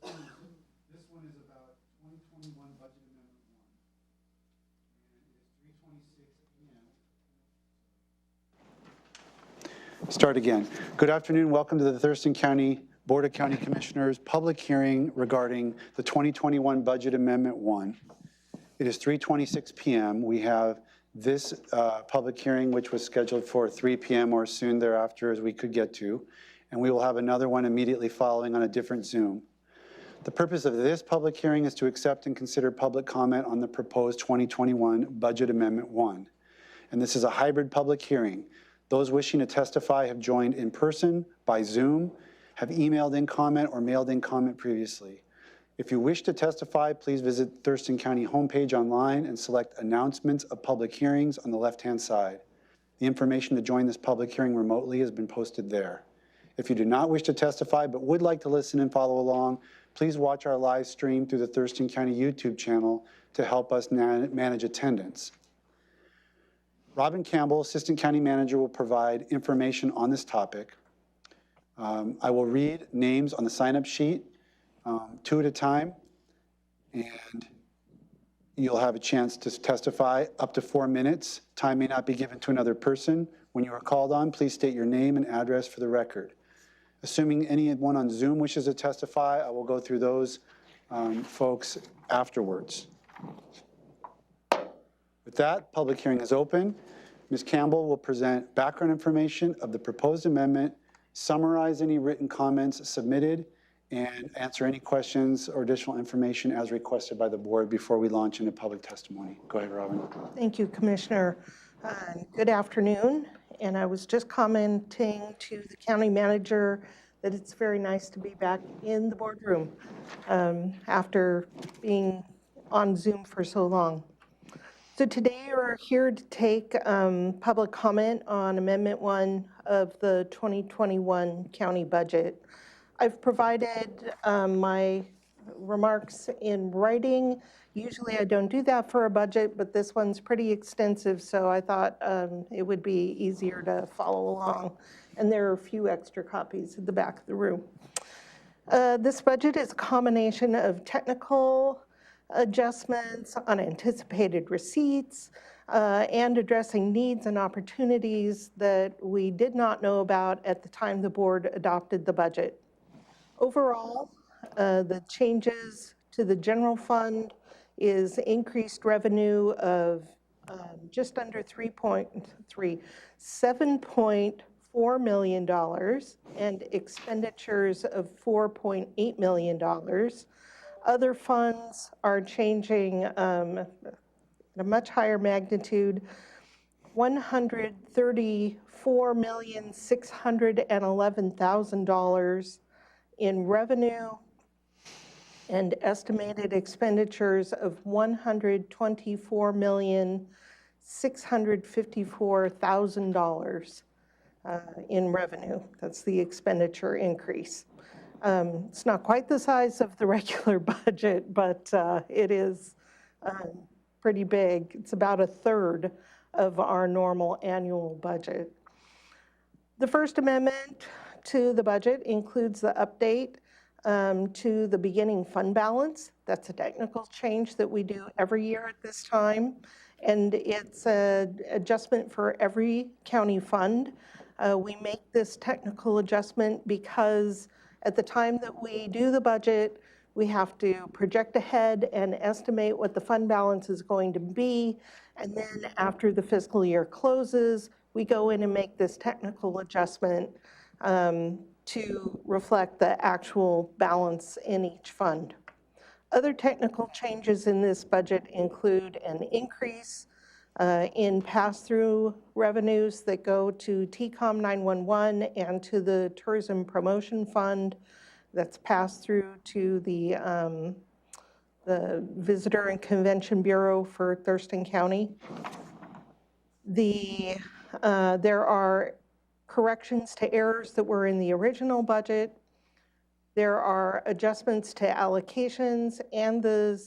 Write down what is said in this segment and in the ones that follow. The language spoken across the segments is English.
This one is about 2021 Budget Amendment 1. And it is 3:26 p.m. Start again. Good afternoon. Welcome to the Thurston County Board of County Commissioners public hearing regarding the 2021 Budget Amendment 1. It is 3:26 p.m. We have this public hearing, which was scheduled for 3 p.m. or soon thereafter as we could get to, and we will have another one immediately following on a different Zoom. The purpose of this public hearing is to accept and consider public comment on the proposed 2021 Budget Amendment 1. And this is a hybrid public hearing. Those wishing to testify have joined in person, by Zoom, have emailed in comment or mailed in comment previously. If you wish to testify, please visit Thurston County homepage online and select Announcements of Public Hearings on the left-hand side. The information to join this public hearing remotely has been posted there. If you do not wish to testify but would like to listen and follow along, please watch our live stream through the Thurston County YouTube channel to help us manage attendance. Robin Campbell, Assistant County Manager, will provide information on this topic. I will read names on the sign-up sheet, 2 at a time, and you'll have a chance to testify up to 4 minutes. Time may not be given to another person. When you are called on, please state your name and address for the record. Assuming anyone on Zoom wishes to testify, I will go through those folks afterwards. With that, public hearing is open. Ms. Campbell will present background information of the proposed amendment, summarize any written comments submitted, and answer any questions or additional information as requested by the board before we launch into public testimony. Go ahead, Robin. Thank you, Commissioner. Good afternoon. And I was just commenting to the county manager that it's very nice to be back in the boardroom after being on Zoom for so long. So today we're here to take public comment on Amendment 1 of the 2021 county budget. I've provided my remarks in writing. Usually I don't do that for a budget, but this one's pretty extensive, so I thought it would be easier to follow along. And there are a few extra copies at the back of the room. This budget is a combination of technical adjustments, unanticipated receipts, and addressing needs and opportunities that we did not know about at the time the board adopted the budget. Overall, the changes to the general fund is increased revenue of just under $7.4 million and expenditures of $4.8 million. Other funds are changing at a much higher magnitude, $134,611,000 in revenue and estimated expenditures of $124,654,000 in revenue. That's the expenditure increase. It's not quite the size of the regular budget, but it is pretty big. It's about a third of our normal annual budget. The first amendment to the budget includes the update to the beginning fund balance. That's a technical change that we do every year at this time, and it's an adjustment for every county fund. We make this technical adjustment because at the time that we do the budget, we have to project ahead and estimate what the fund balance is going to be, and then after the fiscal year closes, we go in and make this technical adjustment to reflect the actual balance in each fund. Other technical changes in this budget include an increase in pass-through revenues that go to TCOM 911 and to the Tourism Promotion Fund that's passed through to the Visitor and Convention Bureau for Thurston County. There are corrections to errors that were in the original budget. There are adjustments to allocations, and the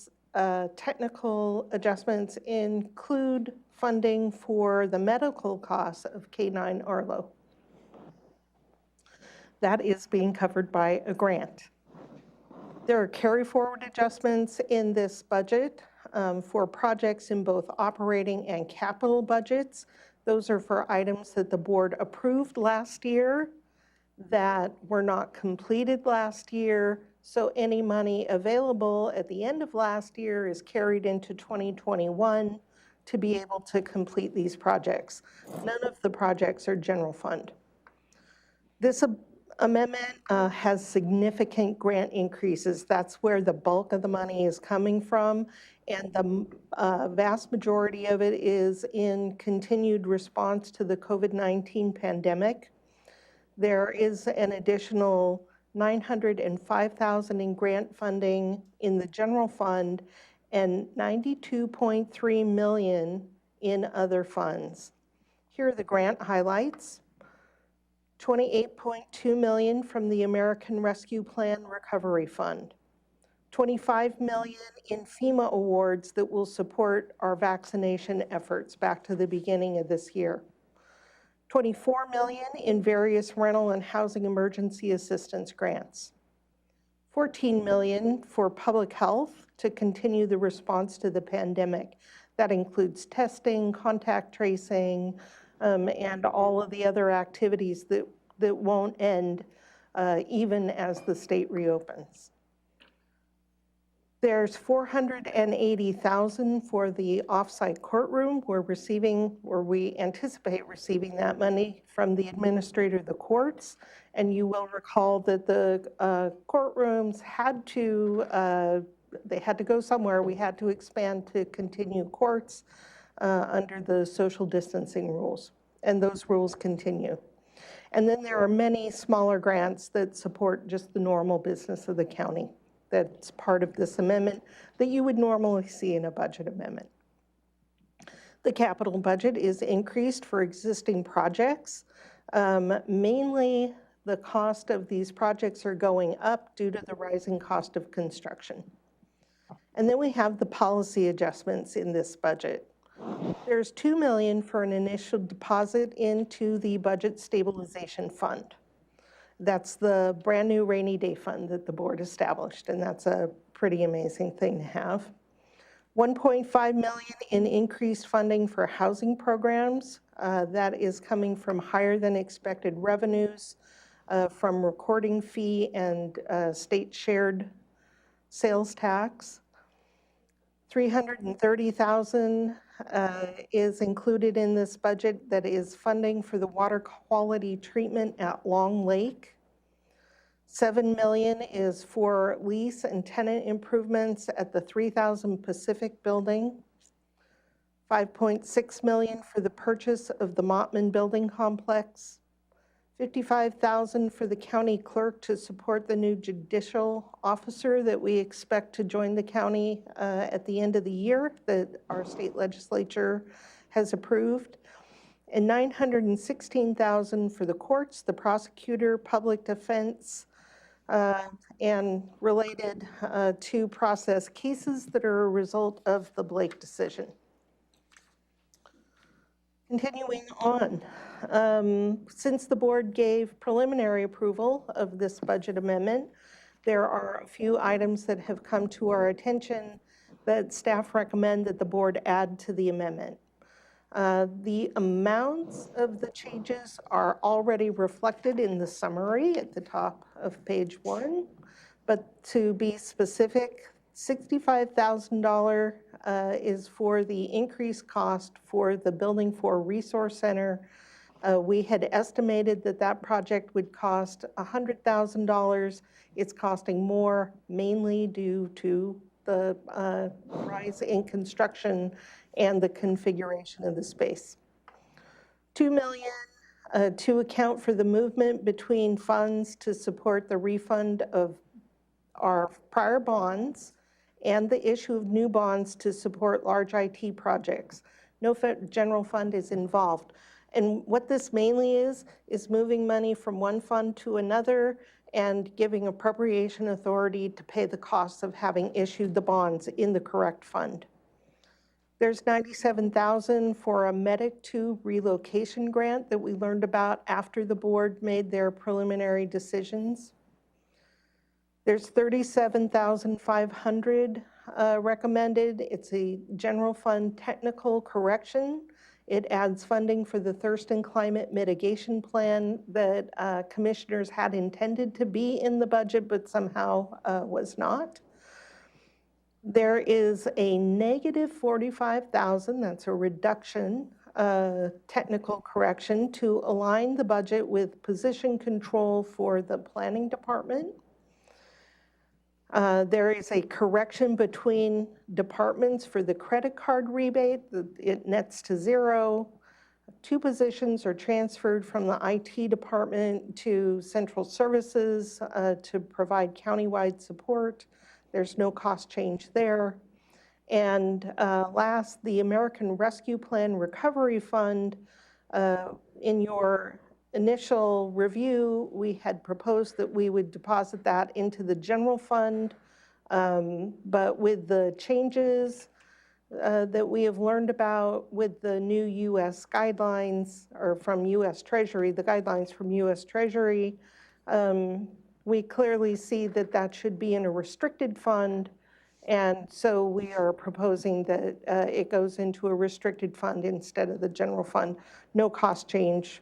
technical adjustments include funding for the medical costs of K9 Arlo. That is being covered by a grant. There are carry forward adjustments in this budget for projects in both operating and capital budgets. Those are for items that the board approved last year that were not completed last year. So any money available at the end of last year is carried into 2021 to be able to complete these projects. None of the projects are general fund. This amendment has significant grant increases. That's where the bulk of the money is coming from, and the vast majority of it is in continued response to the COVID-19 pandemic. There is an additional $905,000 in grant funding in the general fund and $92.3 million in other funds. Here are the grant highlights. $28.2 million from the American Rescue Plan Recovery Fund. $25 million in FEMA awards that will support our vaccination efforts back to the beginning of this year. $24 million in various rental and housing emergency assistance grants. $14 million for public health to continue the response to the pandemic. That includes testing, contact tracing, and all of the other activities that won't end even as the state reopens. There's $480,000 for the offsite courtroom. We anticipate receiving that money from the administrator of the courts. And you will recall that the courtrooms they had to go somewhere. We had to expand to continue courts under the social distancing rules. And those rules continue. And then there are many smaller grants that support just the normal business of the county. That's part of this amendment that you would normally see in a budget amendment. The capital budget is increased for existing projects. Mainly the cost of these projects are going up due to the rising cost of construction. And then we have the policy adjustments in this budget. There's $2 million for an initial deposit into the Budget Stabilization Fund. That's the brand new rainy day fund that the board established, and that's a pretty amazing thing to have. $1.5 million in increased funding for housing programs. That is coming from higher than expected revenues from recording fee and state shared sales tax. $330,000 is included in this budget that is funding for the water quality treatment at Long Lake. $7 million is for lease and tenant improvements at the 3000 Pacific building. $5.6 million for the purchase of the Mottman building complex. $55,000 for the county clerk to support the new judicial officer that we expect to join the county at the end of the year that our state legislature has approved. And $916,000 for the courts, the prosecutor, public defense, and related to process cases that are a result of the Blake decision. Continuing on, since the board gave preliminary approval of this budget amendment, there are a few items that have come to our attention that staff recommend that the board add to the amendment. The amounts of the changes are already reflected in the summary at the top of page 1, but to be specific, $65,000 is for the increased cost for the Building 4 Resource Center. We had estimated that that project would cost $100,000. It's costing more, mainly due to the rise in construction and the configuration of the space. $2 million to account for the movement between funds to support the refund of our prior bonds and the issue of new bonds to support large IT projects. No general fund is involved. And what this mainly is moving money from one fund to another and giving appropriation authority to pay the costs of having issued the bonds in the correct fund. There's $97,000 for a Medic 2 relocation grant that we learned about after the board made their preliminary decisions. There's 37,500 recommended. It's a general fund technical correction. It adds funding for the Thurston Climate Mitigation Plan that commissioners had intended to be in the budget, but somehow was not. There is a negative 45,000, that's a reduction, technical correction to align the budget with position control for the planning department. There is a correction between departments for the credit card rebate. It nets to zero. 2 positions are transferred from the IT department to central services to provide countywide support. There's no cost change there. And last, the American Rescue Plan Recovery Fund. In your initial review, we had proposed that we would deposit that into the general fund, but with the changes that we have learned about with the new U.S. guidelines, or from U.S. Treasury, the guidelines from U.S. Treasury, we clearly see that that should be in a restricted fund, and so we are proposing that it goes into a restricted fund instead of the general fund. No cost change,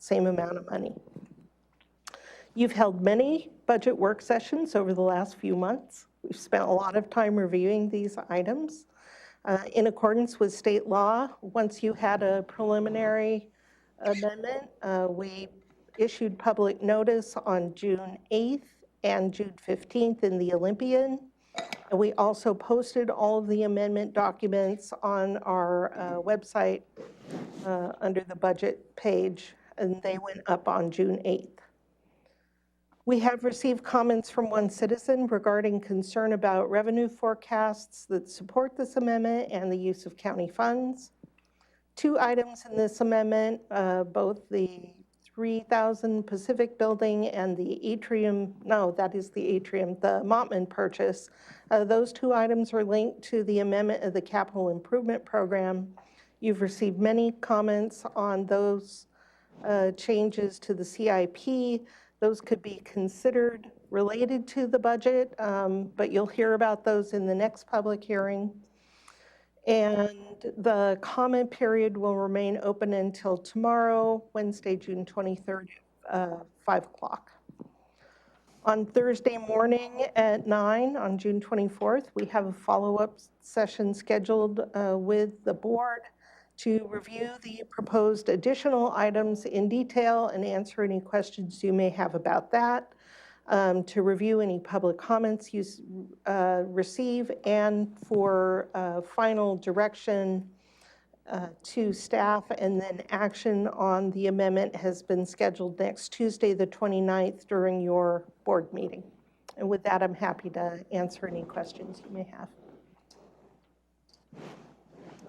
same amount of money. You've held many budget work sessions over the last few months. We've spent a lot of time reviewing these items. In accordance with state law, once you had a preliminary amendment, we issued public notice on June 8th and June 15th in the Olympian. And we also posted all of the amendment documents on our website under the budget page, and they went up on June 8th. We have received comments from one citizen regarding concern about revenue forecasts that support this amendment and the use of county funds. 2 items in this amendment, both the 3,000 Pacific building and the atrium, no, that is the atrium, the Mottman purchase. Those 2 items are linked to the amendment of the capital improvement program. You've received many comments on those changes to the CIP. Those could be considered related to the budget, but you'll hear about those in the next public hearing. And the comment period will remain open until tomorrow, Wednesday, June 23rd, 5 o'clock. On Thursday morning at 9, on June 24th, we have a follow-up session scheduled with the board to review the proposed additional items in detail and answer any questions you may have about that, to review any public comments you receive, and for final direction to staff, and then action on the amendment has been scheduled next Tuesday, the 29th, during your board meeting. And with that, I'm happy to answer any questions you may have.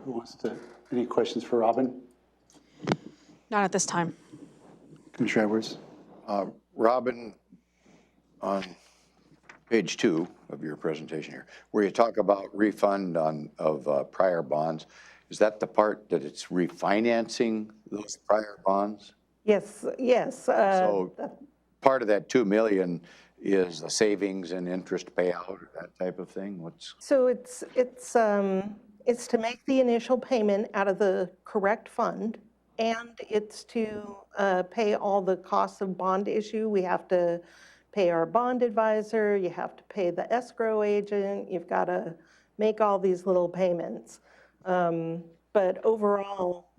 Who wants to, any questions for Robin? Not at this time. Commissioner Edwards? Robin, on page 2 of your presentation here, where you talk about refund of prior bonds, is that the part that it's refinancing those prior bonds? Yes, yes. So part of that $2 million is the savings and interest payout, or that type of thing? So it's to make the initial payment out of the correct fund, and it's to pay all the costs of bond issue. We have to pay our bond advisor, you have to pay the escrow agent, you've got to make all these little payments. But overall,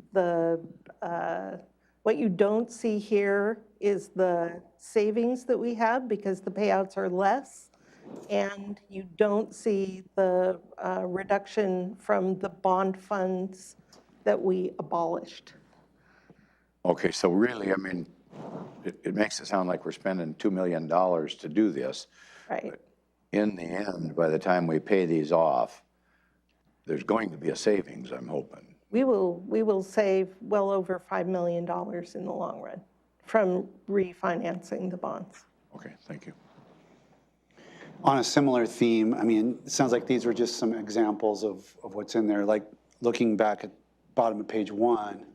what you don't see here is the savings that we have because the payouts are less, and you don't see the reduction from the bond funds that we abolished. Okay, so really, I mean, it makes it sound like we're spending $2 million to do this. Right. But in the end, by the time we pay these off, there's going to be a savings, I'm hoping. We will save well over $5 million in the long run from refinancing the bonds. Okay, thank you. On a similar theme, I mean, it sounds like these were just some examples of what's in there, like looking back at bottom of page 1,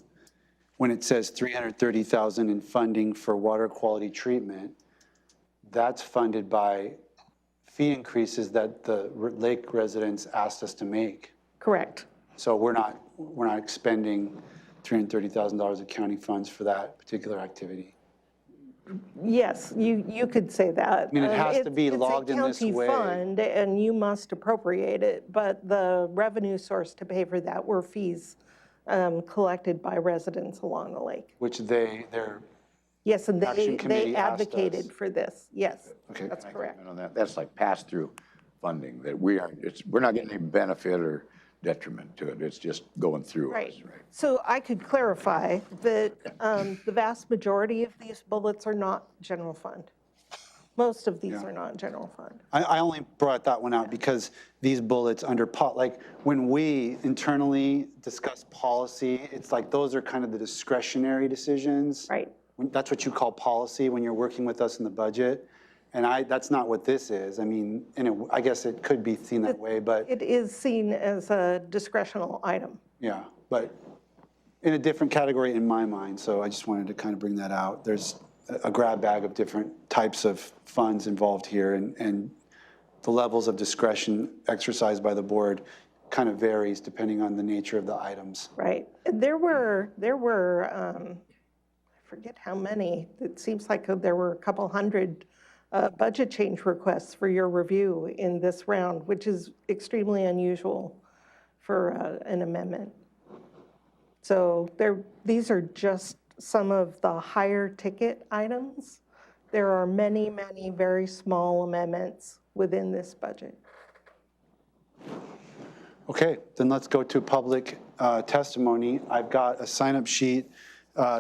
when it says $330,000 in funding for water quality treatment, that's funded by fee increases that the lake residents asked us to make. Correct. So we're not expending $330,000 of county funds for that particular activity. Yes, you could say that. I mean, it has to be logged in this way. It's a county fund, and you must appropriate it, but the revenue source to pay for that were fees collected by residents along the lake. Which they're, Yes, and Action Committee they asked advocated us. for this. Yes, Okay. that's correct. And on that, that's like pass-through funding, that we're not getting any benefit or detriment to it. It's just going through us, Right. right? So I could clarify that the vast majority of these bullets are not general fund. Most of these Yeah. are not general fund. I only brought that one out because these bullets under, like, when we internally discuss policy, it's like those are kind of the discretionary decisions. Right. That's what you call policy when you're working with us in the budget. And that's not what this is. I mean, I guess it could be seen that way, but It is seen as a discretional item. yeah, but in a different category in my mind. So I just wanted to kind of bring that out. There's a grab bag of different types of funds involved here, and the levels of discretion exercised by the board kind of varies depending on the nature of the items. Right. There were I forget how many. It seems like there were a couple hundred budget change requests for your review in this round, which is extremely unusual for an amendment. So these are just some of the higher ticket items. There are many, many very small amendments within this budget. Okay, then let's go to public testimony. I've got a sign-up sheet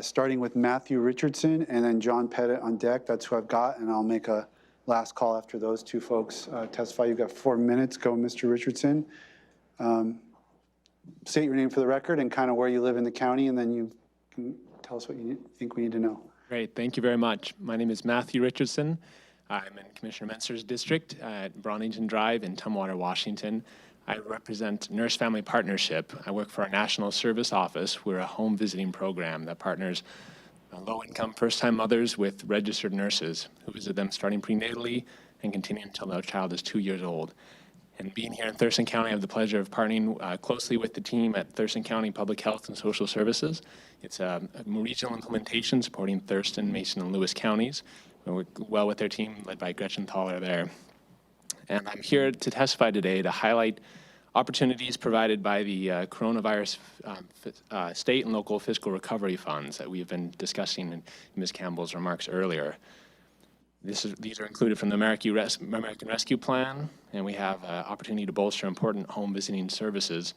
starting with Matthew Richardson and then John Pettit on deck. That's who I've got, and I'll make a last call after those two folks testify. You've got 4 minutes. Go, Mr. Richardson. State your name for the record and kind of where you live in the county, and then you can tell us what you think we need to know. Great, thank you very much. My name is Matthew Richardson. I'm in Commissioner Menser's district at Bronington Drive in Tumwater, Washington. I represent Nurse Family Partnership. I work for our National Service Office. We're a home visiting program that partners low-income first-time mothers with registered nurses who visit them starting prenatally and continue until their child is 2 years old. And being here in Thurston County, I have the pleasure of partnering closely with the team at Thurston County Public Health and Social Services. It's a regional implementation supporting Thurston, Mason, and Lewis counties. We work well with their team, led by Gretchen Thaler there. And I'm here to testify today to highlight opportunities provided by the coronavirus state and local fiscal recovery funds that we have been discussing in Ms. Campbell's remarks earlier. These are included from the American Rescue Plan, and we have an opportunity to bolster important home visiting services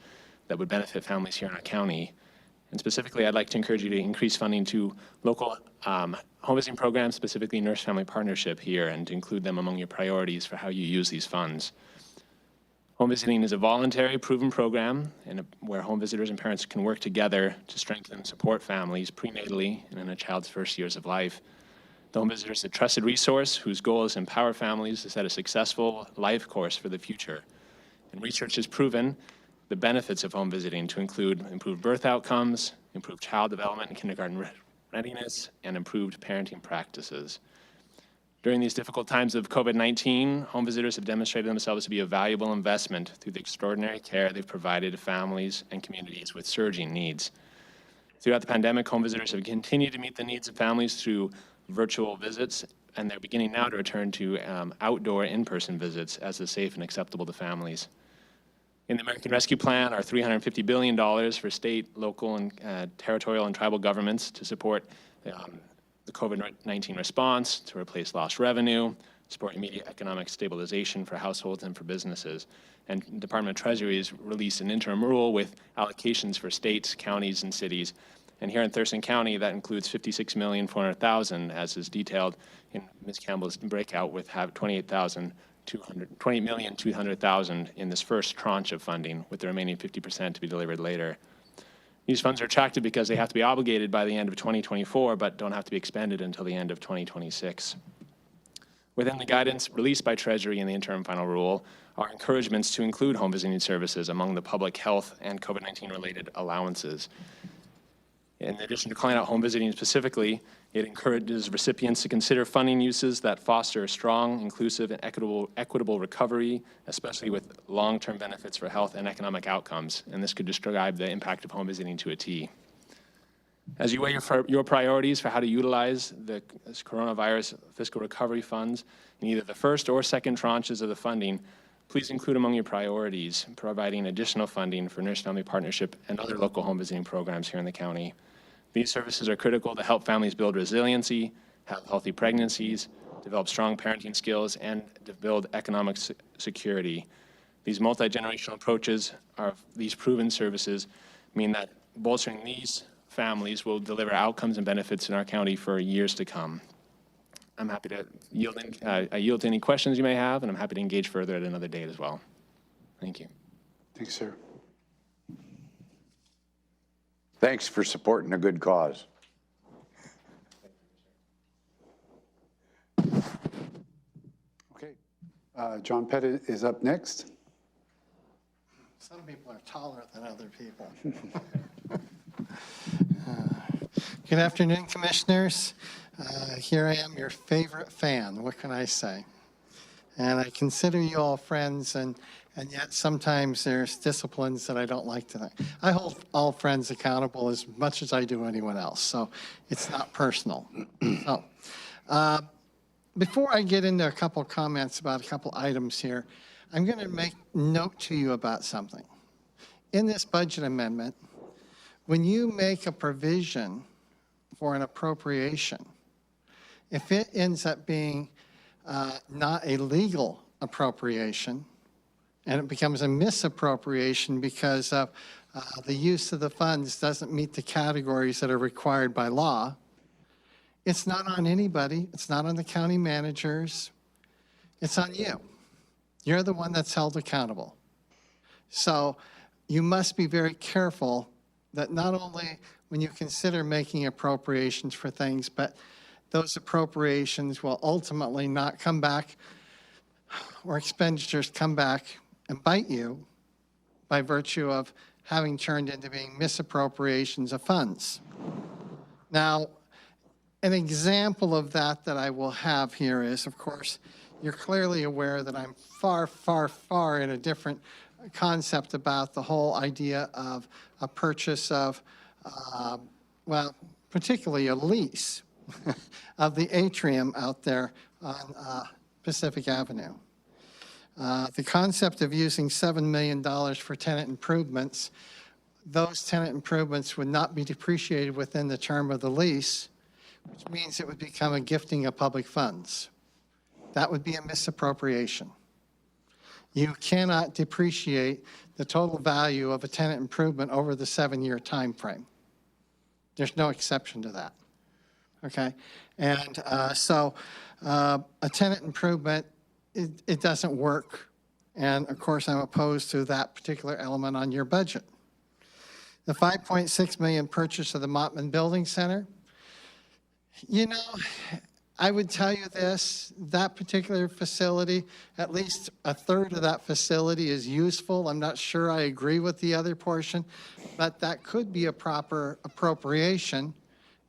that would benefit families here in our county. And specifically, I'd like to encourage you to increase funding to local home visiting programs, specifically Nurse Family Partnership here, and to include them among your priorities for how you use these funds. Home visiting is a voluntary, proven program where home visitors and parents can work together to strengthen and support families prenatally and in a child's first years of life. The home visitor is a trusted resource whose goal is to empower families to set a successful life course for the future. And research has proven the benefits of home visiting to include improved birth outcomes, improved child development and kindergarten readiness, and improved parenting practices. During these difficult times of COVID-19, home visitors have demonstrated themselves to be a valuable investment through the extraordinary care they've provided to families and communities with surging needs. Throughout the pandemic, home visitors have continued to meet the needs of families through virtual visits, and they're beginning now to return to outdoor in-person visits as is safe and acceptable to families. In the American Rescue Plan are $350 billion for state, local, and territorial and tribal governments to support the COVID-19 response, to replace lost revenue, support immediate economic stabilization for households and for businesses. And the Department of Treasury has released an interim rule with allocations for states, counties, and cities. And here in Thurston County, that includes $56,400,000, as is detailed in Ms. Campbell's breakout, with $28,200,000 in this first tranche of funding, with the remaining 50% to be delivered later. These funds are attractive because they have to be obligated by the end of 2024, but don't have to be expended until the end of 2026. Within the guidance released by Treasury in the interim final rule are encouragements to include home visiting services among the public health and COVID-19 related allowances. In addition to calling out home visiting specifically, It encourages recipients to consider funding uses that foster a strong, inclusive, and equitable recovery, especially with long-term benefits for health and economic outcomes. And this could describe the impact of home visiting to a T. As you weigh your priorities for how to utilize the coronavirus fiscal recovery funds in either the first or second tranches of the funding, please include among your priorities providing additional funding for Nurse Family Partnership and other local home visiting programs here in the county. These services are critical to help families build resiliency, have healthy pregnancies, develop strong parenting skills, and to build economic security. These multi-generational approaches these proven services mean that bolstering these families will deliver outcomes and benefits in our county for years to come. I'm happy to yield to any questions you may have, and I'm happy to engage further at another date as well. Thank you. Thanks, sir. Thanks for supporting a good cause. Okay. John Pettit is up next. Some people are taller than other people. Good afternoon, Commissioners. Here I am, your favorite fan. What can I say? And I consider you all friends, and yet sometimes there's disciplines that I don't like to think. I hold all friends accountable as much as I do anyone else, so it's not personal. So, before I get into a couple comments about a couple items here, I'm going to make note to you about something. In this budget amendment, when you make a provision for an appropriation, if it ends up being not a legal appropriation, and it becomes a misappropriation because of the use of the funds doesn't meet the categories that are required by law, it's not on anybody. It's not on the county managers. It's on you. You're the one that's held accountable. So you must be very careful that not only when you consider making appropriations for things, but those appropriations will ultimately not come back, or expenditures come back and bite you by virtue of having turned into being misappropriations of funds. Now, an example of that I will have here is, of course, you're clearly aware that I'm far, far, far in a different concept about the whole idea of a purchase of, well, particularly a lease of the atrium out there on Pacific Avenue. The concept of using $7 million for tenant improvements, those tenant improvements would not be depreciated within the term of the lease, which means it would become a gifting of public funds. That would be a misappropriation. You cannot depreciate the total value of a tenant improvement over the 7-year time frame. There's no exception to that. Okay, and so a tenant improvement, it doesn't work. And of course, I'm opposed to that particular element on your budget. The $5.6 million purchase of the Mottman Building Center, you know, I would tell you this, that particular facility, at least a third of that facility is useful. I'm not sure I agree with the other portion, but that could be a proper appropriation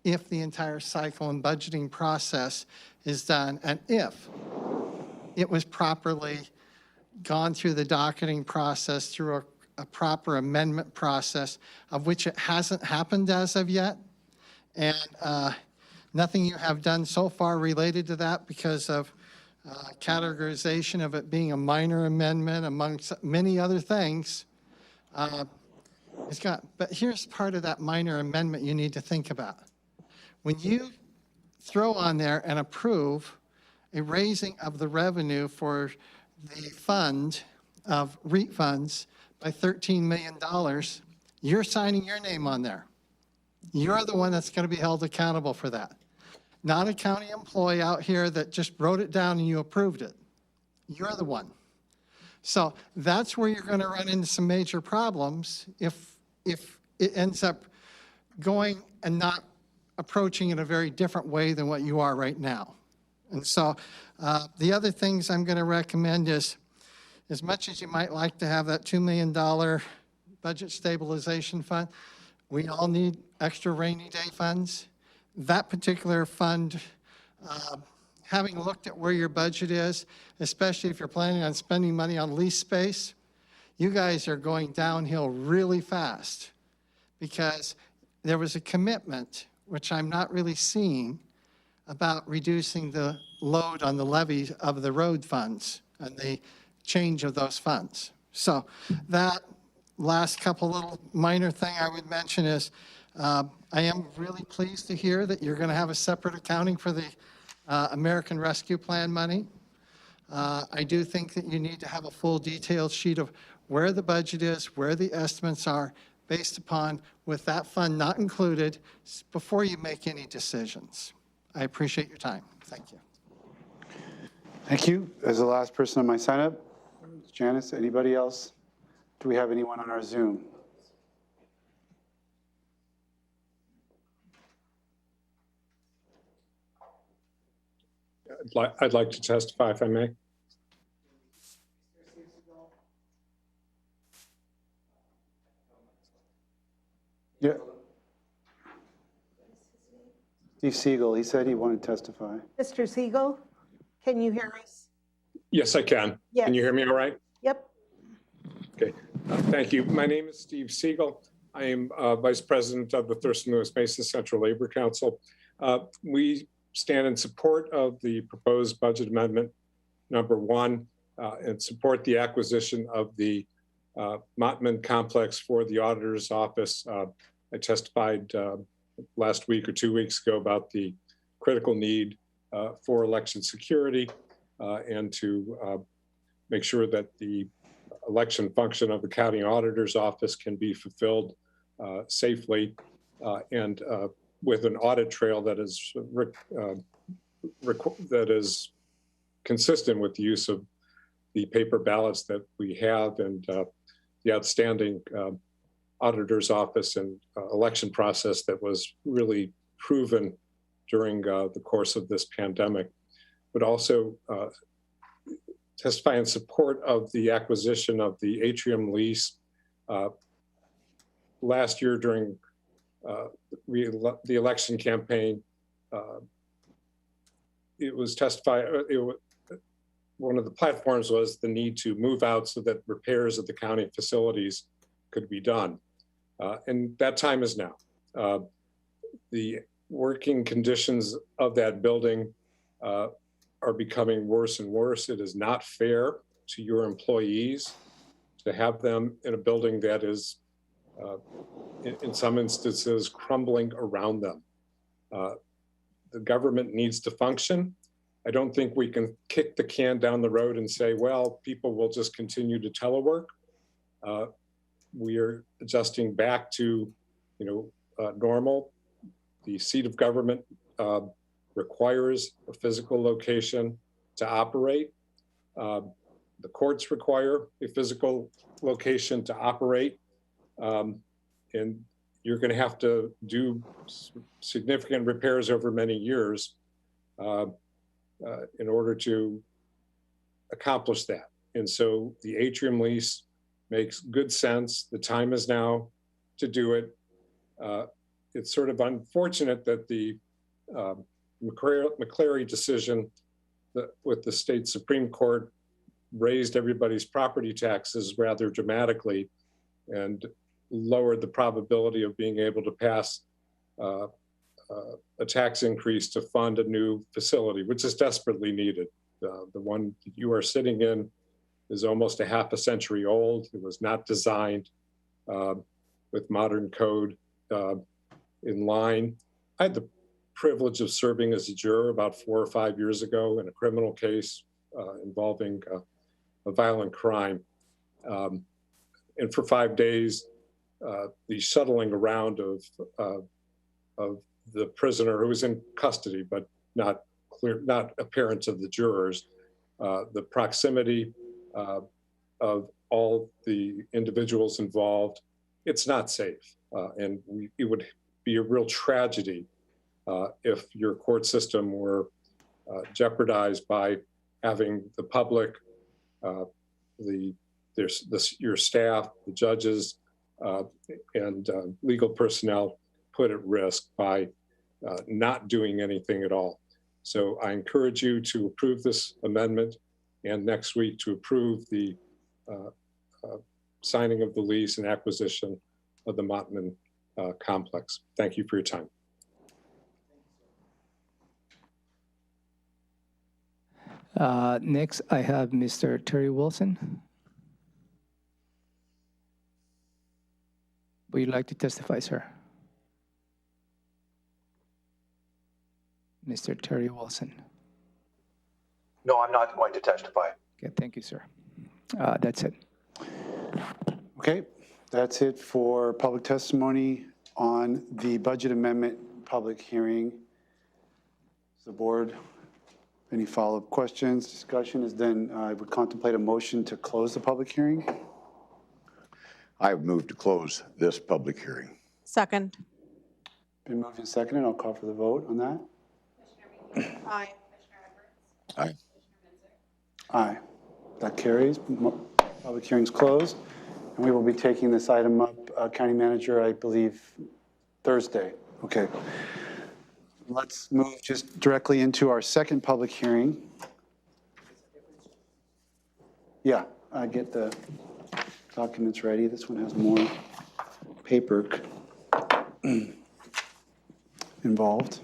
if the entire cycle and budgeting process is done, and if it was properly gone through the docketing process, through a proper amendment process, of which it hasn't happened as of yet. And nothing you have done so far related to that because of categorization of it being a minor amendment amongst many other things. But here's part of that minor amendment you need to think about. When you throw on there and approve a raising of the revenue for the fund of REIT funds by $13 million, you're signing your name on there. You're the one that's going to be held accountable for that. Not a county employee out here that just wrote it down and you approved it. You're the one. So that's where you're going to run into some major problems if it ends up going and not approaching in a very different way than what you are right now. And so the other things I'm going to recommend is, as much as you might like to have that $2 million budget stabilization fund, we all need extra rainy day funds. that particular fund, having looked at where your budget is, especially if you're planning on spending money on lease space, you guys are going downhill really fast because there was a commitment, which I'm not really seeing, about reducing the load on the levy of the road funds and the change of those funds. So that last couple little minor thing I would mention is I am really pleased to hear that you're going to have a separate accounting for the American Rescue Plan money. I do think that you need to have a full detailed sheet of where the budget is, where the estimates are, based upon with that fund not included before you make any decisions. I appreciate your time. Thank you. Thank you. As the last person on my sign up, Janice, anybody else? Do we have anyone on our Zoom? I'd like to testify if I may. Yeah. Steve Siegel, he said he wanted to testify. Mr. Siegel, can you hear us? Yes, I can. Yes. Can you hear me all right? Yep. Okay. Thank you. My name is Steve Siegel. I am Vice President of the Thurston Lewis Mason Central Labor Council. We stand in support of the proposed budget amendment number 1 and support the acquisition of the Mottman complex for the auditor's office. I testified last week or 2 weeks ago about the critical need for election security and to make sure that the election function of the county auditor's office can be fulfilled safely and with an audit trail that is consistent with the use of the paper ballots that we have and the outstanding auditor's office and election process that was really proven during the course of this pandemic, but also testify in support of the acquisition of the atrium lease. Last year during the election campaign, it was one of the platforms was the need to move out so that repairs at the county facilities could be done. And that time is now. The working conditions of that building are becoming worse and worse. It is not fair to your employees to have them in a building that is, in some instances, crumbling around them. The government needs to function. I don't think we can kick the can down the road and say, well, people will just continue to telework. We are adjusting back to, normal. The seat of government requires a physical location to operate. The courts require a physical location to operate. And you're going to have to do significant repairs over many years in order to accomplish that. And so the atrium lease makes good sense. The time is now to do it. It's sort of unfortunate that the McCleary decision with the state Supreme Court raised everybody's property taxes rather dramatically and lowered the probability of being able to pass a tax increase to fund a new facility, which is desperately needed. The one you are sitting in is almost a half a century old. It was not designed with modern code in line. I had the privilege of serving as a juror about 4 or 5 years ago in a criminal case involving a violent crime. And for 5 days, the shuttling around of the prisoner who was in custody, but not apparent to the jurors, the proximity of all the individuals involved, it's not safe. And it would be a real tragedy if your court system were jeopardized by having the public, your staff, the judges, and legal personnel put at risk by not doing anything at all. So I encourage you to approve this amendment and next week to approve the signing of the lease and acquisition of the Mottman complex. Thank you for your time. Next, I have Mr. Terry Wilson. Would you like to testify, sir? Mr. Terry Wilson. No, I'm not going to testify. Okay, thank you, sir. That's it. Okay, that's it for public testimony on the budget amendment public hearing. The board, any follow-up questions, discussion is then I would contemplate a motion to close the public hearing. I would move to close this public hearing. Second. Been moved and seconded. I'll call for the vote on that. Aye. Aye. Aye. That carries. Public hearing's closed. And we will be taking this item up, County Manager, I believe, Thursday. Okay. Let's move just directly into our second public hearing. Yeah, I get the documents ready. This one has more paper involved.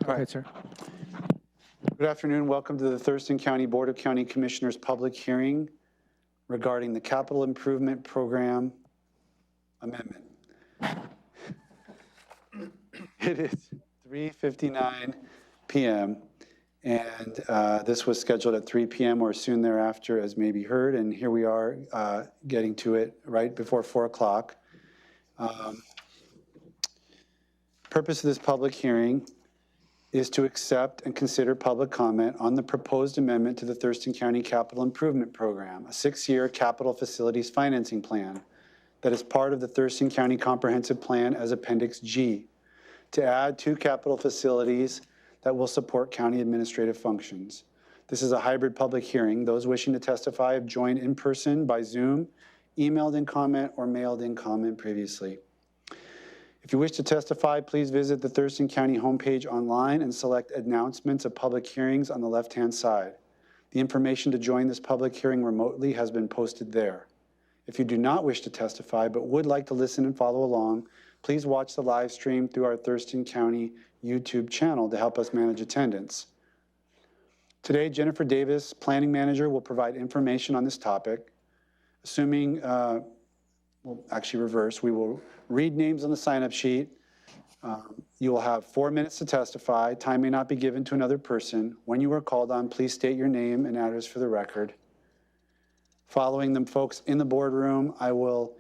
Go ahead, sir. Good afternoon. Welcome to the Thurston County Board of County Commissioners public hearing regarding the Capital Improvement Program amendment. It is 3:59 p.m. and this was scheduled at 3 p.m. or soon thereafter, as may be heard, and here we are getting to it right before 4 o'clock. Purpose of this public hearing is to accept and consider public comment on the proposed amendment to the Thurston County Capital Improvement Program, a 6-year capital facilities financing plan that is part of the Thurston County Comprehensive Plan as Appendix G, to add 2 capital facilities that will support county administrative functions. This is a hybrid public hearing. Those wishing to testify have joined in person by Zoom, emailed in comment, or mailed in comment previously. If you wish to testify, please visit the Thurston County homepage online and select announcements of public hearings on the left-hand side. The information to join this public hearing remotely has been posted there. If you do not wish to testify but would like to listen and follow along, please watch the live stream through our Thurston County YouTube channel to help us manage attendance. Today, Jennifer Davis, Planning Manager, will provide information on this topic. Assuming, well, actually reverse, we will read names on the sign-up sheet. You will have 4 minutes to testify. Time may not be given to another person. When you are called on, please state your name and address for the record. Following the folks in the boardroom, I will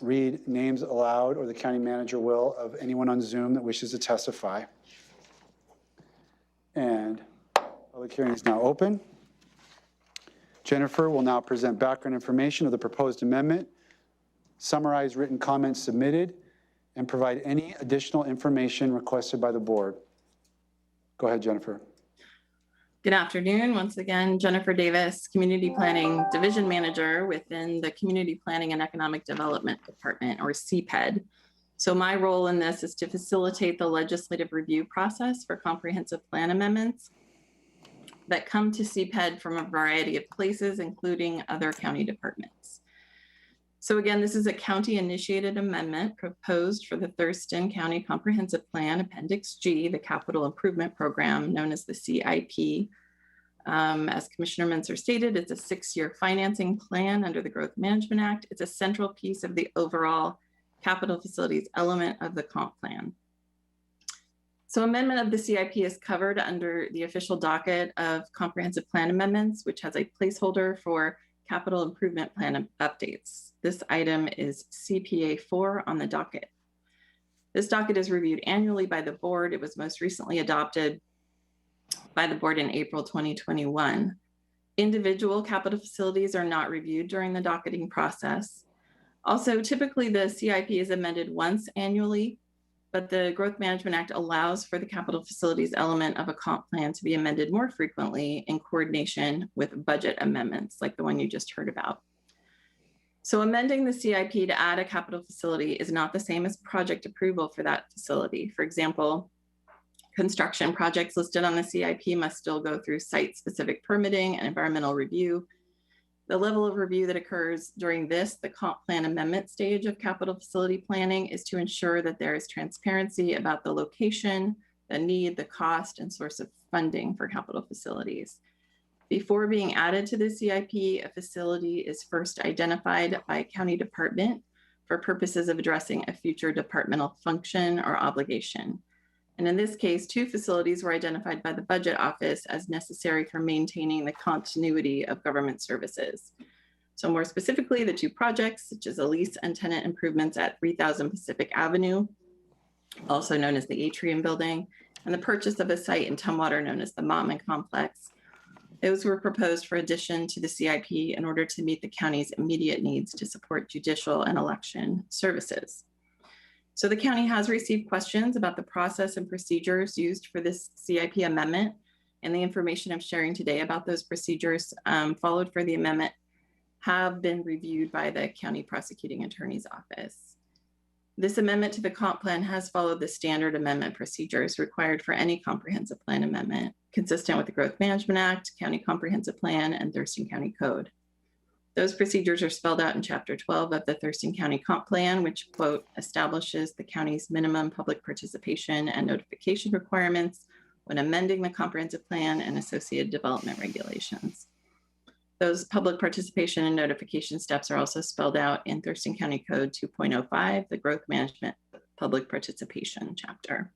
read names aloud, or the county manager will, of anyone on Zoom that wishes to testify. And public hearing is now open. Jennifer will now present background information of the proposed amendment, summarize written comments submitted, and provide any additional information requested by the board. Go ahead, Jennifer. Good afternoon. Once again, Jennifer Davis, Community Planning Division Manager within the Community Planning and Economic Development Department, or CPED. So my role in this is to facilitate the legislative review process for comprehensive plan amendments that come to CPED from a variety of places, including other county departments. So again, this is a county-initiated amendment proposed for the Thurston County Comprehensive Plan, Appendix G, the Capital Improvement Program, known as the CIP. As Commissioner Menser stated, it's a 6-year financing plan under the Growth Management Act. It's a central piece of the overall capital facilities element of the comp plan. So amendment of the CIP is covered under the official docket of comprehensive plan amendments, which has a placeholder for capital improvement plan updates. This item is CPA 4 on the docket. This docket is reviewed annually by the board. It was most recently adopted by the board in April 2021. Individual capital facilities are not reviewed during the docketing process. Also, typically the CIP is amended once annually, but the Growth Management Act allows for the capital facilities element of a comp plan to be amended more frequently in coordination with budget amendments like the one you just heard about. So amending the CIP to add a capital facility is not the same as project approval for that facility. For example, construction projects listed on the CIP must still go through site-specific permitting and environmental review. The level of review that occurs during the comp plan amendment stage of capital facility planning is to ensure that there is transparency about the location, the need, the cost, and source of funding for capital facilities. Before being added to the CIP, a facility is first identified by a county department for purposes of addressing a future departmental function or obligation. And in this case, 2 facilities were identified by the budget office as necessary for maintaining the continuity of government services. So more specifically, the 2 projects, such as a lease and tenant improvements at 3000 Pacific Avenue, also known as the Atrium Building, and the purchase of a site in Tumwater known as the Mottman Complex. Those were proposed for addition to the CIP in order to meet the county's immediate needs to support judicial and election services. So the county has received questions about the process and procedures used for this CIP amendment, and the information I'm sharing today about those procedures followed for the amendment have been reviewed by the county prosecuting attorney's office. This amendment to the comp plan has followed the standard amendment procedures required for any comprehensive plan amendment, consistent with the Growth Management Act, County Comprehensive Plan, and Thurston County Code. Those procedures are spelled out in Chapter 12 of the Thurston County Comp Plan, which, quote, establishes the county's minimum public participation and notification requirements when amending the comprehensive plan and associated development regulations. Those public participation and notification steps are also spelled out in Thurston County Code 2.05, the Growth Management Public Participation chapter.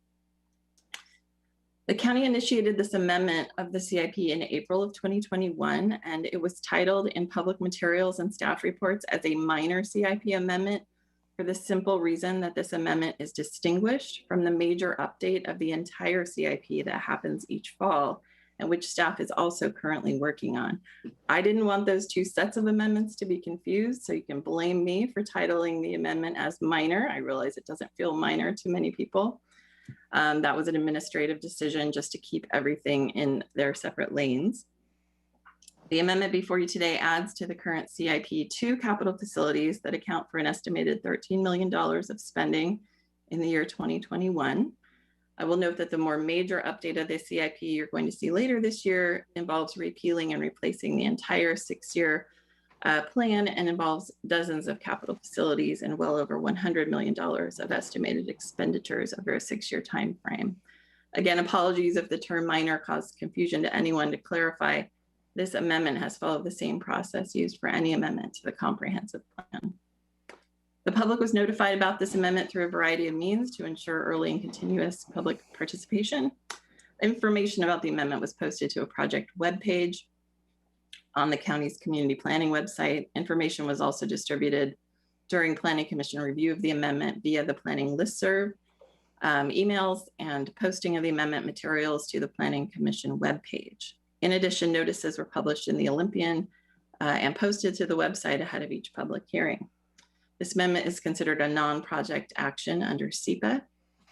The county initiated this amendment of the CIP in April of 2021, and it was titled in public materials and staff reports as a minor CIP amendment for the simple reason that this amendment is distinguished from the major update of the entire CIP that happens each fall, and which staff is also currently working on. I didn't want those 2 sets of amendments to be confused, so you can blame me for titling the amendment as minor. I realize it doesn't feel minor to many people. That was an administrative decision just to keep everything in their separate lanes. The amendment before you today adds to the current CIP 2 capital facilities that account for an estimated $13 million of spending in the year 2021. I will note that the more major update of the CIP you're going to see later this year involves repealing and replacing the entire 6-year plan and involves dozens of capital facilities and well over $100 million of estimated expenditures over a 6-year time frame. Again, apologies if the term minor caused confusion to anyone. To clarify, this amendment has followed the same process used for any amendment to the comprehensive plan. The public was notified about this amendment through a variety of means to ensure early and continuous public participation. Information about the amendment was posted to a project webpage on the county's community planning website. Information was also distributed during Planning Commission review of the amendment via the planning listserv, emails, and posting of the amendment materials to the Planning Commission webpage. In addition, notices were published in the Olympian and posted to the website ahead of each public hearing. This amendment is considered a non-project action under SEPA.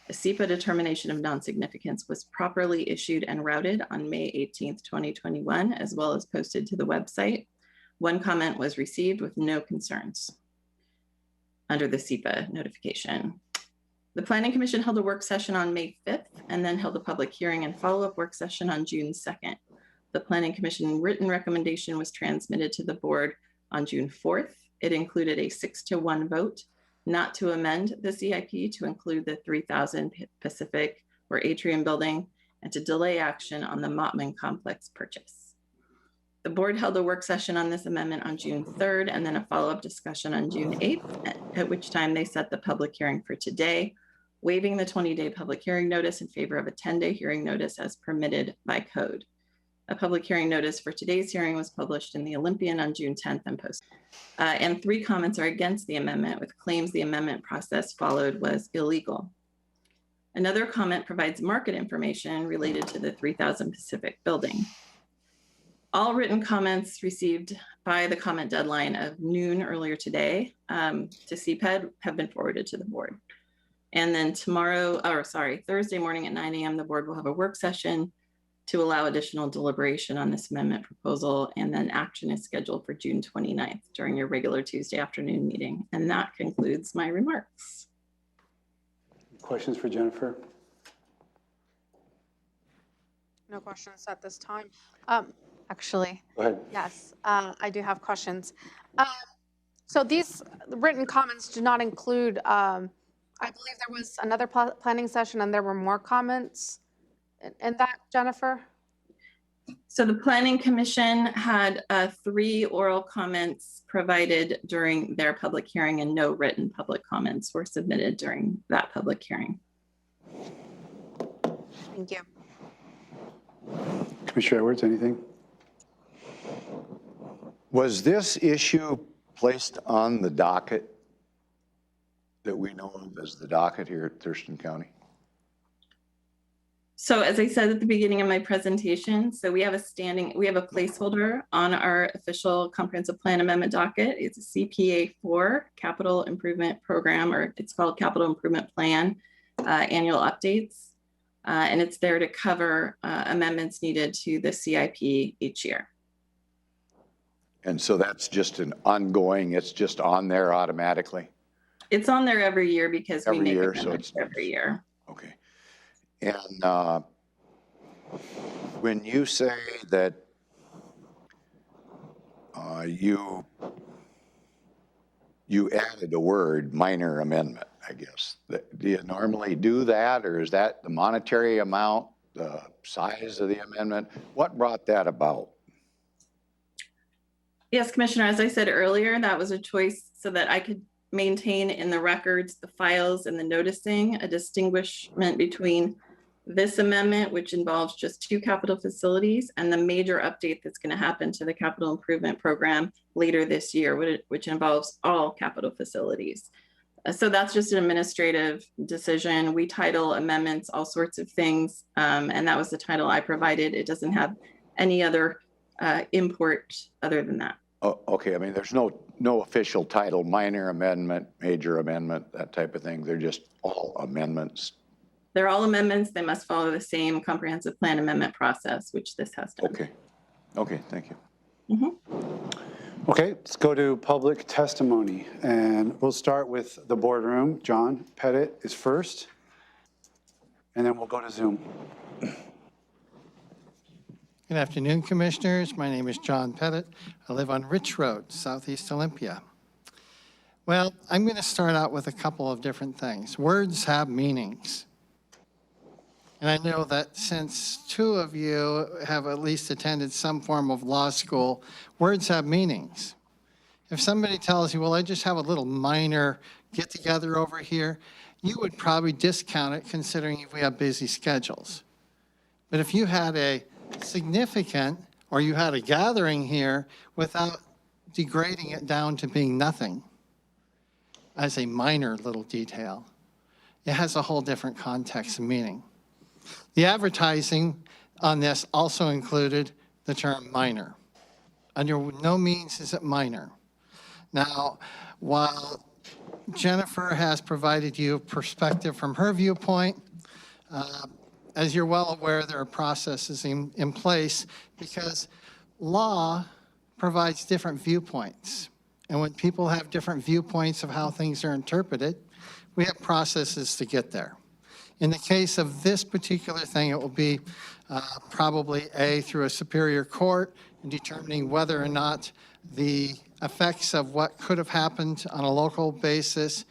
A SEPA determination of non-significance was properly issued and routed on May 18th, 2021, as well as posted to the website. One comment was received with no concerns under the SEPA notification. The Planning Commission held a work session on May 5th and then held a public hearing and follow-up work session on June 2nd. The Planning Commission written recommendation was transmitted to the board on June 4th. It included a 6-1 vote not to amend the CIP to include the 3000 Pacific or Atrium building and to delay action on the Mottman complex purchase. The board held a work session on this amendment on June 3rd and then a follow-up discussion on June 8th, at which time they set the public hearing for today, waiving the 20-day public hearing notice in favor of a 10-day hearing notice as permitted by code. A public hearing notice for today's hearing was published in the Olympian on June 10th and posted. And 3 comments are against the amendment, with claims the amendment process followed was illegal. Another comment provides market information related to the 3000 Pacific building. All written comments received by the comment deadline of noon earlier today to CPED have been forwarded to the board. And then Thursday morning at 9 a.m., the board will have a work session to allow additional deliberation on this amendment proposal, and then action is scheduled for June 29th during your regular Tuesday afternoon meeting. And that concludes my remarks. Questions for Jennifer? No questions at this time. Actually, Go ahead. yes, I do have questions. So these written comments do not include, I believe there was another planning session and there were more comments in that, Jennifer? So the Planning Commission had 3 oral comments provided during their public hearing, and no written public comments were submitted during that public hearing. Thank you. Commissioner Edwards, anything? Was this issue placed on the docket that we know of as the docket here at Thurston County? So as I said at the beginning of my presentation, so we have a placeholder on our official comprehensive plan amendment docket. It's a CPA4 capital improvement program, or it's called capital improvement plan annual updates. And it's there to cover amendments needed to the CIP each year. And so that's just an ongoing, it's just on there automatically? It's on there every year because we make so amendments every year. Okay. And when you say that you added a word, minor amendment, I guess, do you normally do that, or is that the monetary amount, the size of the amendment? What brought that about? Yes, Commissioner, as I said earlier, that was a choice so that I could maintain in the records, the files, and the noticing a distinguishment between this amendment, which involves just 2 capital facilities, and the major update that's going to happen to the capital improvement program later this year, which involves all capital facilities. So that's just an administrative decision. We title amendments all sorts of things, and that was the title I provided. It doesn't have any other import other than that. Oh, okay, I mean, there's no official title, minor amendment, major amendment, that type of thing. They're just all amendments. They're all amendments. They must follow the same comprehensive plan amendment process, which this has done. Okay, thank you. Mm-hmm. Okay, let's go to public testimony, and we'll start with the boardroom. John Pettit is first, and then we'll go to Zoom. Good afternoon, Commissioners. My name is John Pettit. I live on Rich Road, Southeast Olympia. Well, I'm going to start out with a couple of different things. Words have meanings. And I know that since 2 of you have at least attended some form of law school, words have meanings. If somebody tells you, well, I just have a little minor get-together over here, you would probably discount it considering we have busy schedules. But if you had a significant, or you had a gathering here without degrading it down to being nothing, as a minor little detail, it has a whole different context and meaning. The advertising on this also included the term minor. Under no means is it minor. Now, while Jennifer has provided you perspective from her viewpoint. As you're well aware, there are processes in place because law provides different viewpoints. And when people have different viewpoints of how things are interpreted, we have processes to get there. In the case of this particular thing, it will be probably through a superior court in determining whether or not the effects of what could have happened on a local basis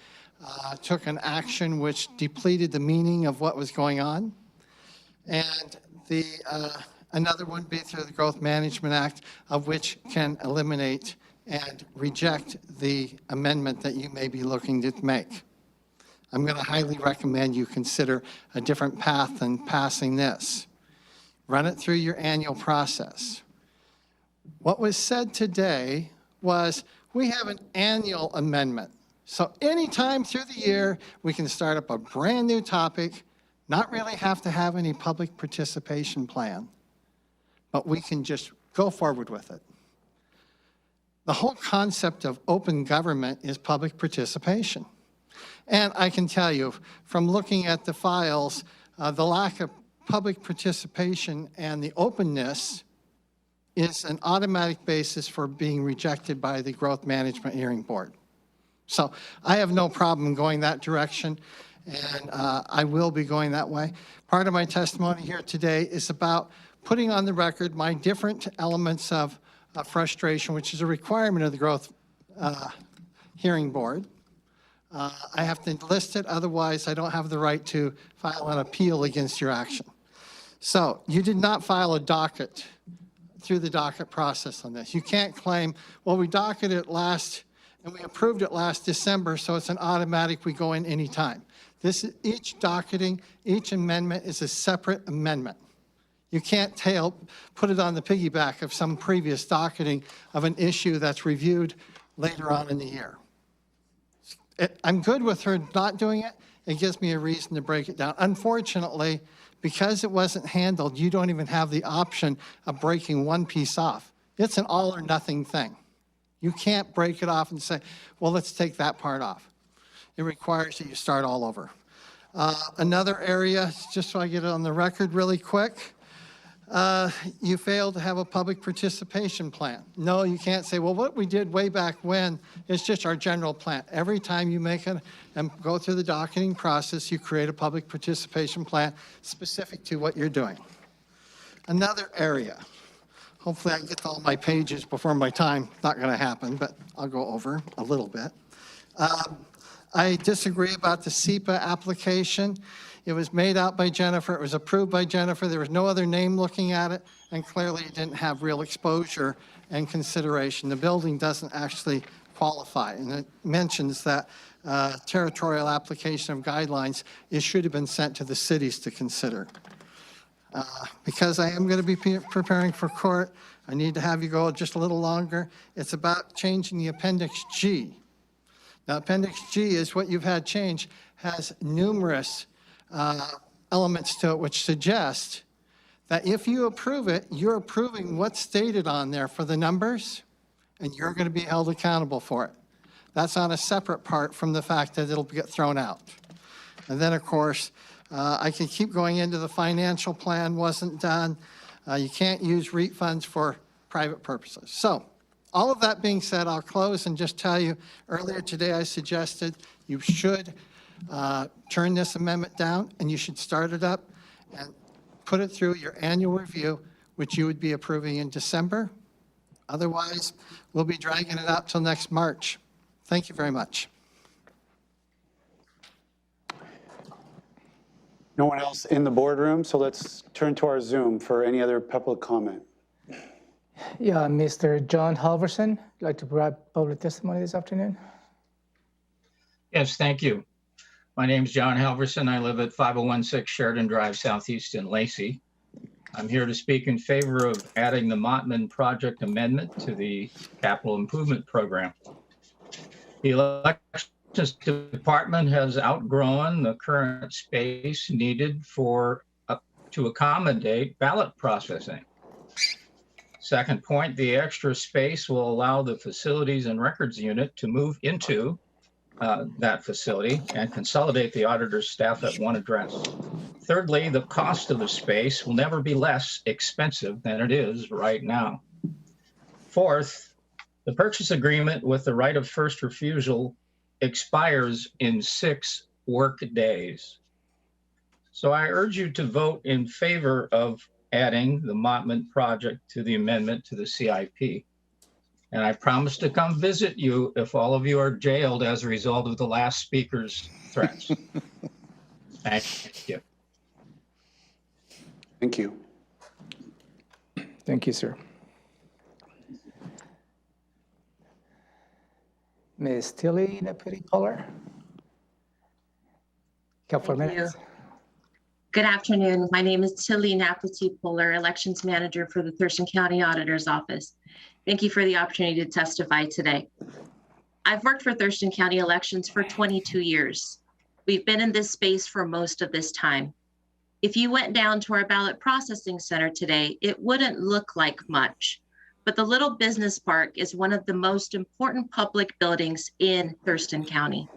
took an action which depleted the meaning of what was going on. And another one would be through the Growth Management Act, of which can eliminate and reject the amendment that you may be looking to make. I'm going to highly recommend you consider a different path than passing this. Run it through your annual process. What was said today was we have an annual amendment. So anytime through the year, we can start up a brand new topic, not really have to have any public participation plan, but we can just go forward with it. The whole concept of open government is public participation. And I can tell you, from looking at the files, the lack of public participation and the openness is an automatic basis for being rejected by the Growth Management Hearing Board. So I have no problem going that direction, and I will be going that way. Part of my testimony here today is about putting on the record my different elements of frustration, which is a requirement of the Growth Hearing Board. I have to list it, otherwise I don't have the right to file an appeal against your action. So you did not file a docket through the docket process on this. You can't claim, well, we docketed it last and we approved it last December, so it's an automatic, we go in anytime. Each docketing, each amendment is a separate amendment. You can't put it on the piggyback of some previous docketing of an issue that's reviewed later on in the year. I'm good with her not doing it. It gives me a reason to break it down. Unfortunately, because it wasn't handled, you don't even have the option of breaking one piece off. It's an all or nothing thing. You can't break it off and say, well, let's take that part off. It requires that you start all over. Another area, just so I get it on the record really quick, you failed to have a public participation plan. No, you can't say, well, what we did way back when is just our general plan. Every time you make it and go through the docketing process, you create a public participation plan specific to what you're doing. Another area, hopefully I can get to all my pages before my time. Not going to happen, but I'll go over a little bit. I disagree about the SEPA application. It was made out by Jennifer. It was approved by Jennifer. There was no other name looking at it, and clearly it didn't have real exposure and consideration. The building doesn't actually qualify, and it mentions that territorial application of guidelines, it should have been sent to the cities to consider. Because I am going to be preparing for court, I need to have you go just a little longer. It's about changing the Appendix G. Now, Appendix G is what you've had change, has numerous elements to it which suggest that if you approve it, you're approving what's stated on there for the numbers, and you're going to be held accountable for it. That's on a separate part from the fact that it'll get thrown out. And then, of course, I can keep going into the financial plan wasn't done. You can't use REIT funds for private purposes. So all of that being said, I'll close and just tell you, earlier today I suggested you should turn this amendment down, and you should start it up and put it through your annual review, which you would be approving in December. Otherwise, we'll be dragging it out till next March. Thank you very much. No one else in the boardroom, so let's turn to our Zoom for any other public comment. Yeah, Mr. John Halverson, would you like to provide public testimony this afternoon? Yes, thank you. My name is John Halverson. I live at 5016 Sheridan Drive, Southeast in Lacey. I'm here to speak in favor of adding the Mottman project amendment to the capital improvement program. The elections department has outgrown the current space needed to accommodate ballot processing. Second point, the extra space will allow the facilities and records unit to move into that facility and consolidate the auditor's staff at one address. Thirdly, the cost of the space will never be less expensive than it is right now. Fourth, the purchase agreement with the right of first refusal expires in 6 work days. So I urge you to vote in favor of adding the Mottman project to the amendment to the CIP. And I promise to come visit you if all of you are jailed as a result of the last speaker's threats. Thank you. Thank you. Thank you, sir. Ms. Tilly, Deputy Poller. Couple of Thank you. minutes. Good afternoon. My name is Tilly Napati-Polar, Elections Manager for the Thurston County Auditor's Office. Thank you for the opportunity to testify today. I've worked for Thurston County Elections for 22 years. We've been in this space for most of this time. If you went down to our ballot processing center today, it wouldn't look like much, but the Little Business Park is one of the most important public buildings in Thurston County.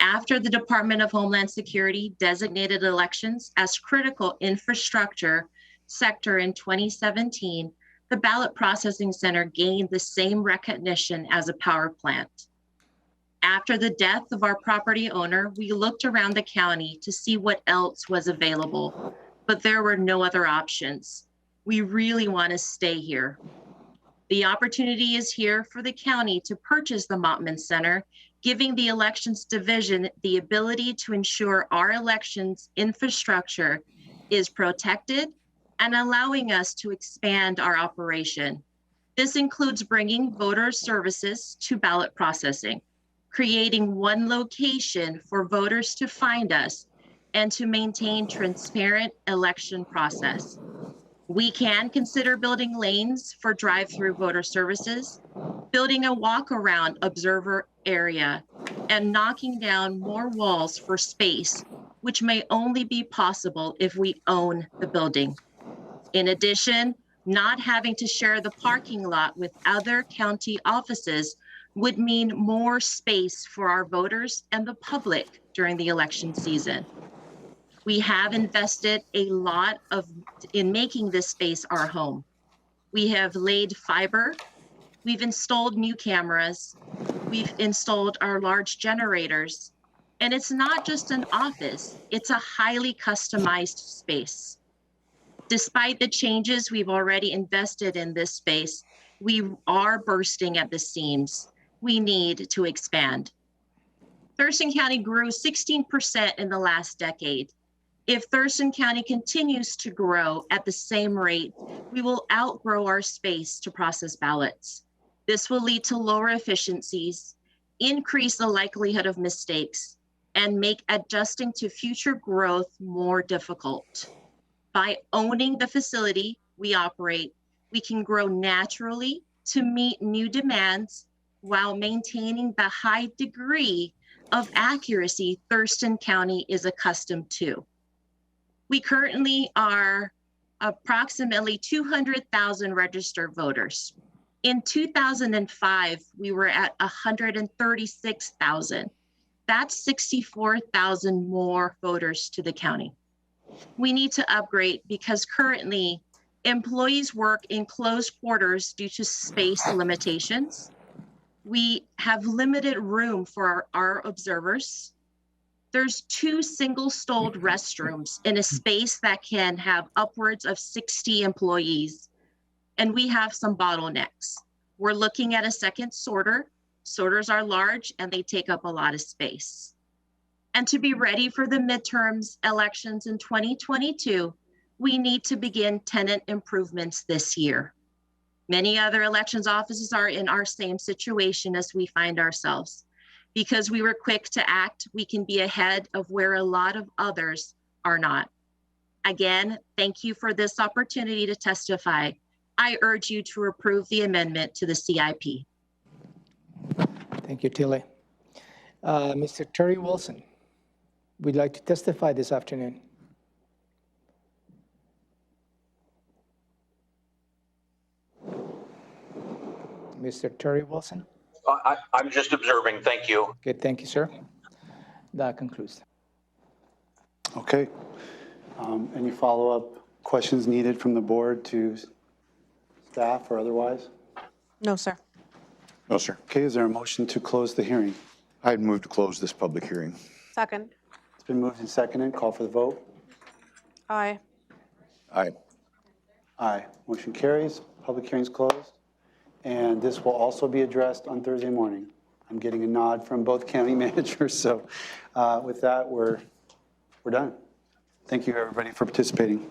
After the Department of Homeland Security designated elections as critical infrastructure sector in 2017, the ballot processing center gained the same recognition as a power plant. After the death of our property owner, we looked around the county to see what else was available, but there were no other options. We really want to stay here. The opportunity is here for the county to purchase the Mottman Center, giving the Elections Division the ability to ensure our elections infrastructure is protected and allowing us to expand our operation. This includes bringing voter services to ballot processing, creating one location for voters to find us, and to maintain transparent election process. We can consider building lanes for drive-through voter services, building a walk-around observer area, and knocking down more walls for space, which may only be possible if we own the building. In addition, not having to share the parking lot with other county offices would mean more space for our voters and the public during the election season. We have invested a lot in making this space our home. We have laid fiber, we've installed new cameras, we've installed our large generators, and it's not just an office, it's a highly customized space. Despite the changes we've already invested in this space, we are bursting at the seams. We need to expand. Thurston County grew 16% in the last decade. If Thurston County continues to grow at the same rate, we will outgrow our space to process ballots. This will lead to lower efficiencies, increase the likelihood of mistakes, and make adjusting to future growth more difficult. By owning the facility we operate, we can grow naturally to meet new demands while maintaining the high degree of accuracy Thurston County is accustomed to. We currently are approximately 200,000 registered voters. In 2005, we were at 136,000. That's 64,000 more voters to the county. We need to upgrade because currently employees work in closed quarters due to space limitations. We have limited room for our observers. There's 2 single-stalled restrooms in a space that can have upwards of 60 employees. And we have some bottlenecks. We're looking at a second sorter. Sorters are large and they take up a lot of space. And to be ready for the midterms elections in 2022, we need to begin tenant improvements this year. Many other elections offices are in our same situation as we find ourselves. Because we were quick to act, we can be ahead of where a lot of others are not. Again, thank you for this opportunity to testify. I urge you to approve the amendment to the CIP. Thank you, Tilly. Mr. Terry Wilson, would like to testify this afternoon. Mr. Terry Wilson? I'm just observing. Thank you. Okay, thank you, sir. That concludes. Okay. Any follow-up questions needed from the board to staff or otherwise? No, sir. No, sir. Okay, is there a motion to close the hearing? I'd move to close this public hearing. Second. It's been moved and seconded. Call for the vote. Aye. Aye. Aye. Motion carries. Public hearing's closed. And this will also be addressed on Thursday morning. I'm getting a nod from both county managers. So with that, we're done. Thank you, everybody, for participating.